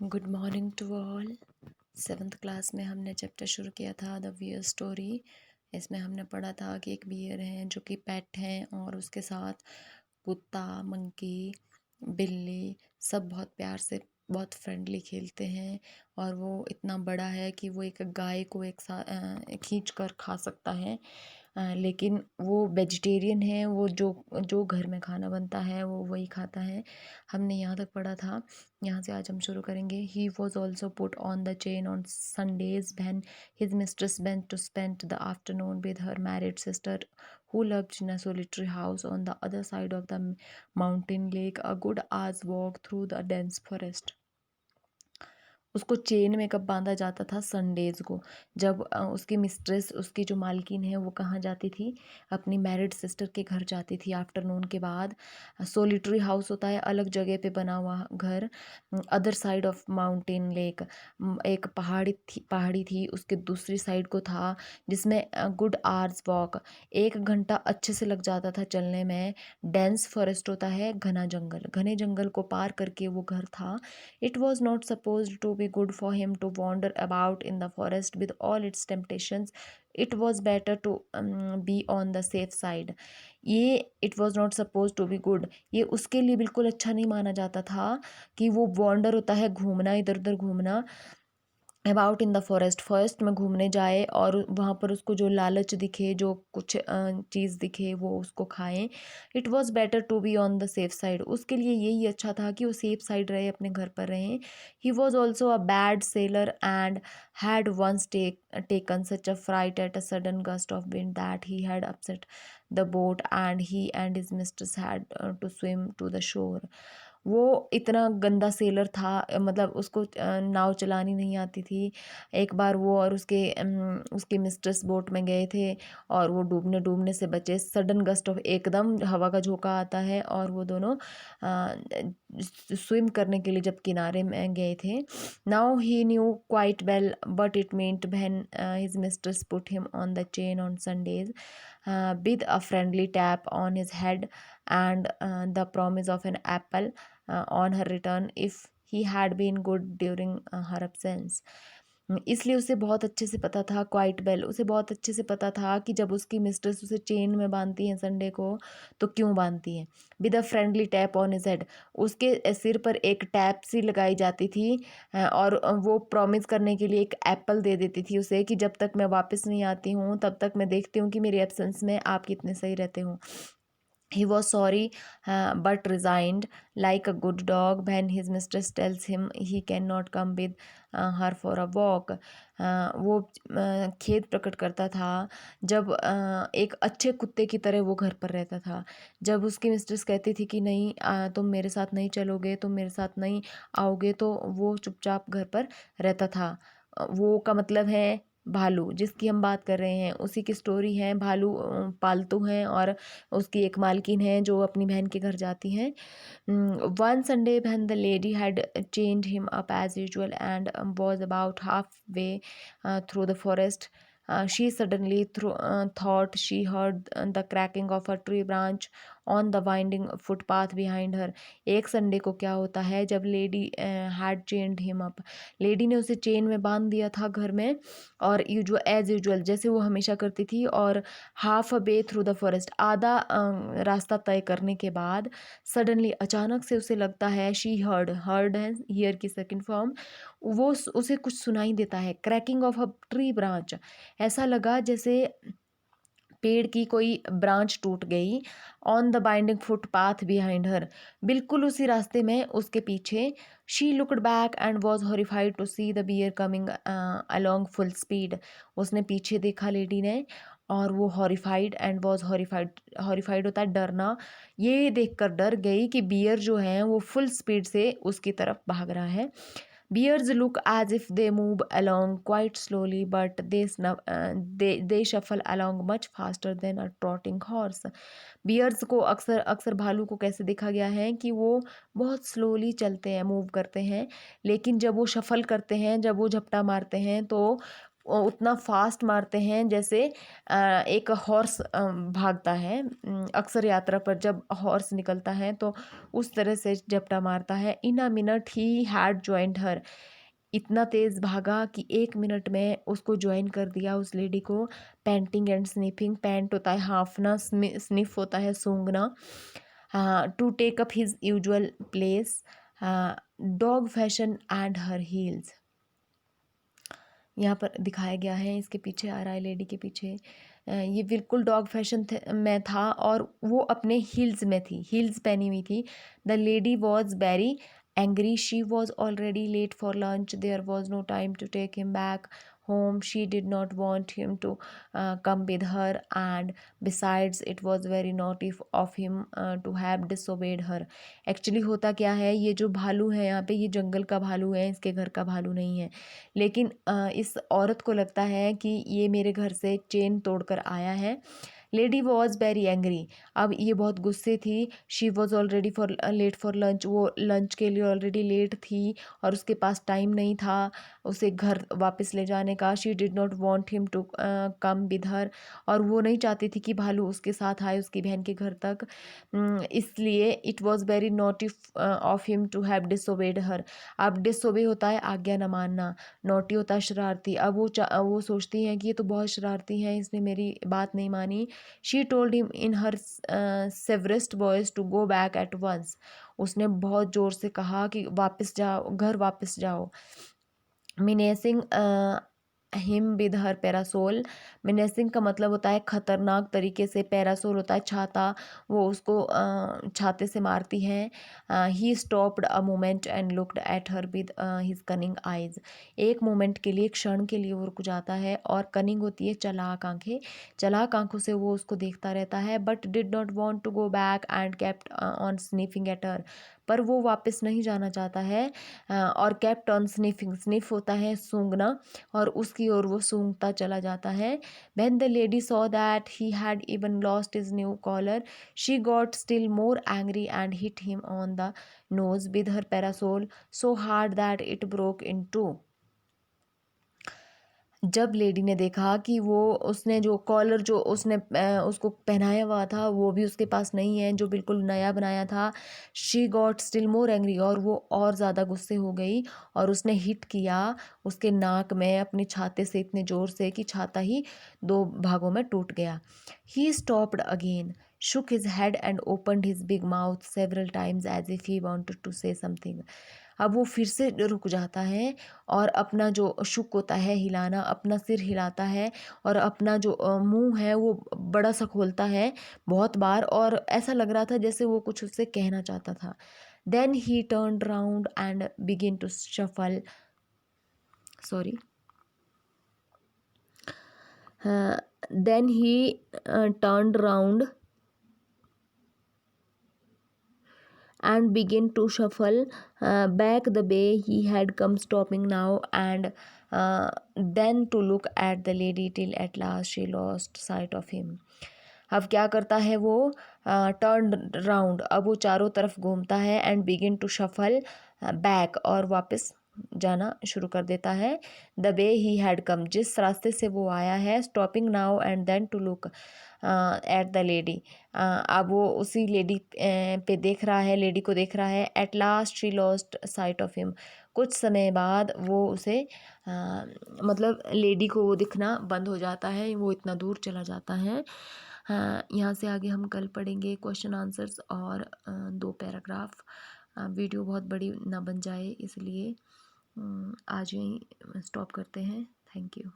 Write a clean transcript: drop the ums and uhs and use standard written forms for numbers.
Good morning to all. Seventh class में हमने chapter शुरू किया था द बियर स्टोरी। इसमें हमने पढ़ा था कि एक बियर है जो कि पेट हैं और उसके साथ कुत्ता, मंकी, बिल्ली सब बहुत प्यार से बहुत फ्रेंडली खेलते हैं। और वो इतना बड़ा है कि वो एक गाय को एक साथ खींच कर खा सकता है। लेकिन वो वेजिटेरियन है। वो जो जो घर में खाना बनता है वो वही खाता है। हमने यहाँ तक पढ़ा था। यहाँ से आज हम शुरू करेंगे। ही was also put on the chain on Sundays when his mistress went to spend the afternoon with her married sister who lived in a solitary house on the other side of the mountain lake, a good hour's walk through the dense forest. उसको chain में कब बांधा जाता था? Sundays को, जब उसकी mistress, उसकी जो मालकिन है, वो कहाँ जाती थी? अपनी मैरिड सिस्टर के घर जाती थी आफ्टरनून के बाद। सोलिटरी हाउस होता है अलग जगह पे बना हुआ घर। Other side of mountain lake, एक पहाड़ी थी उसके दूसरी साइड को था, जिसमें गुड आवर्स वॉक, 1 घंटा अच्छे से लग जाता था चलने में। डेंस फॉरेस्ट होता है घना जंगल, घने जंगल को पार करके वो घर था। It was not supposed to be good for him to wander about in the forest with all its temptations. It was better to be on the safe side. ये it was not suppose to be good, ये उसके लिए बिल्कुल अच्छा नहीं माना जाता था कि वो वॉन्डर होता है घूमना, इधर उधर घूमना। अबाउट इन द फॉरेस्ट में घूमने जाए और वहाँ पर उसको जो लालच दिखे, जो कुछ चीज़ दिखे वो उसको खाएं। It was better to be on the safe side, उसके लिए यही अच्छा था कि वो सेफ साइड रहे, अपने घर पर रहें। He was also a bad sailor and had once taken such a fright at a sudden gust of wind that he had upset the boat and he and his mistress had to swim to the shore. वो इतना गंदा seller था, मतलब उसको नाव चलानी नहीं आती थी। एक बार वो और उसकी मिस्ट्रेस बोट में गए थे और वो डूबने डूबने से बचे। सडन गस्ट ऑफ, एकदम हवा का झोंका आता है और वो दोनों स्विम करने के लिए जब किनारे में गए थे। Now he knew quite well but it meant when his mistress put him on the chain on Sundays with a friendly tap on his head and the promise of an apple on her return if he had been good during her absence. इसलिए उसे बहुत अच्छे से पता था, quite bell, उसे बहुत अच्छे से पता था कि जब उसकी मिस्ट्रेस उसे चेन में बांधती हैं संडे को तो क्यों बांधती हैं। With a friendly tap on his head, उसके सिर पर एक टैप सी लगाई जाती थी और वो प्रॉमिस करने के लिए एक एप्पल दे देती थी उसे कि जब तक मैं वापस नहीं आती हूँ तब तक मैं देखती हूँ कि मेरे एब्सेंस में आप कितने सही रहते हो। He was sorry but resigned, like a good dog when his mistress tells him he cannot come with her for a walk. वो खेद प्रकट करता था जब एक अच्छे कुत्ते की तरह वो घर पर रहता था। जब उसकी मिस्ट्रेस कहती थी कि नहीं, तुम मेरे साथ नहीं चलोगे, तुम मेरे साथ नहीं आओगे, तो वो चुपचाप घर पर रहता था। वो का मतलब है भालू, जिसकी हम बात कर रहे हैं उसी की स्टोरी है। भालू पालतू हैं और उसकी एक मालकिन है जो अपनी बहन के घर जाती हैं। One Sunday when the lady had chained him up as usual and was about halfway through the forest, she suddenly thought she heard the cracking of a tree branch on the winding footpath behind her. एक Sunday को क्या होता है, जब lady had chained him up, lady ने उसे chain में बांध दिया था घर में और एज यूजुअल जैसे वो हमेशा करती थी। और half a way through the forest, आधा रास्ता तय करने के बाद सडनली अचानक से उसे लगता है, शी हर्ड है हियर की सेकंड फॉर्म, उसे कुछ सुनाई देता है। Cracking of a tree branch, ऐसा लगा जैसे पेड़ की कोई ब्रांच टूट गई। On the winding footpath behind her, बिल्कुल उसी रास्ते में उसके पीछे। She looked back and was horrified to see the bear coming along full speed, उसने पीछे देखा लेडी ने और वो हॉरिफाइड एंड वॉज हॉरिफाइड होता है डरना, ये देखकर डर गई कि बियर जो है वो फुल स्पीड से उसकी तरफ भाग रहा है। Bears look as if they move along quite slowly, but they shuffle along much faster than a trotting horse. Bears को अक्सर अक्सर भालू को कैसे देखा गया है कि वो बहुत स्लोली चलते हैं, मूव करते हैं, लेकिन जब वो शफल करते हैं, जब वो झपटा मारते हैं तो उतना फास्ट मारते हैं जैसे एक हॉर्स भागता है। अक्सर यात्रा पर जब हॉर्स निकलता है तो उस तरह से झपटा मारता है। In a minute he had joined her, इतना तेज़ भागा कि 1 मिनट में उसको ज्वाइन कर दिया उस लेडी को। पैंटिंग एंड स्निफिंग, पैंट होता है हाफना, स्निफ होता है सूंघना। To take up his usual place, dog fashion and her heels. यहाँ पर दिखाया गया है, इसके पीछे आ रहा है लेडी के पीछे, ये बिल्कुल डॉग फैशन में था और वो अपने हील्स में थी, हील्स पहनी हुई थी। The lady was very angry, she was already late for lunch, there was no time to take him back home, she did not want him to come with her, and besides it was very naughty of him to have disobeyed her. Actually होता क्या है, ये जो भालू है यहाँ पे, ये जंगल का भालू है, इसके घर का भालू नहीं है। लेकिन इस औरत को लगता है कि ये मेरे घर से चेन तोड़कर आया है। लेडी वॉज वेरी एंग्री, अब ये बहुत गुस्से थी। She was already for late for lunch, वो लंच के लिए ऑलरेडी लेट थी और उसके पास टाइम नहीं था उसे घर वापस ले जाने का। She did not want him to come with her, और वो नहीं चाहती थी कि भालू उसके साथ आए उसकी बहन के घर तक। इसलिए it was very naughty of him to have disobeyed her. अब डिसोबे होता है आज्ञा न मानना, नॉटी होता है शरारती। अब वो सोचती हैं कि ये तो बहुत शरारती हैं, इसने मेरी बात नहीं मानी। She told him in her severest voice to go back at once, उसने बहुत ज़ोर से कहा कि वापस जाओ, घर वापस जाओ। मिनेसिंग हिम विद हर पैरासोल, मिनेसिंग का मतलब होता है खतरनाक तरीके से, पैरासोल होता है छाता, वो उसको छाते से मारती है। He stopped a moment and looked at her with his cunning eyes, एक मोमेंट के लिए, क्षण के लिए वो रुक जाता है, और कनिंग होती है चालाक आंखें, चालाक आंखों से वो उसको देखता रहता है। But did not want to go back and kept on sniffing at her, पर वो वापस नहीं जाना चाहता है और केप्ट ऑन स्निफिंग, स्निफ होता है सूंघना, और उसकी ओर वो सूंघता चला जाता है। When the lady saw that he had even lost his new collar, she got still more angry and hit him on the nose with her parasol so hard that it broke in two. जब lady ने देखा कि वो, उसने जो collar जो उसने उसको पहनाया हुआ था वो भी उसके पास नहीं है, जो बिल्कुल नया बनाया था, she got still more angry, और वो और ज़्यादा गुस्से हो गई और उसने हिट किया उसके नाक में अपने छाते से इतने ज़ोर से कि छाता ही 2 भागों में टूट गया। He stopped again, shook his head and opened his big mouth several times as if he wanted to say something. अब वो फिर से रुक जाता है और अपना जो शुक होता है हिलाना, अपना सिर हिलाता है और अपना जो मुंह है वो बड़ा सा खोलता है बहुत बार, और ऐसा लग रहा था जैसे वो कुछ उससे कहना चाहता था। Then he turned round and begin to shuffle, sorry, then he turned round and began to shuffle back the way he had come, stopping now and then to look at the lady till at last she lost sight of him. अब क्या करता है वो, turn round, अब वो चारों तरफ घूमता है, and begin to shuffle back, और वापस जाना शुरू कर देता है। The way he had come, जिस रास्ते से वो आया है, stopping now and then to look at the lady, अब वो उसी लेडी पे देख रहा है, लेडी को देख रहा है। At last she lost site of him, कुछ समय बाद वो उसे मतलब लेडी को वो दिखना बंद हो जाता है, वो इतना दूर चला जाता है। यहाँ से आगे हम कल पढ़ेंगे क्वेश्चन आंसर्स और 2 पैराग्राफ। वीडियो बहुत बड़ी ना बन जाए इसलिए आज यहीं स्टॉप करते हैं। Thank you.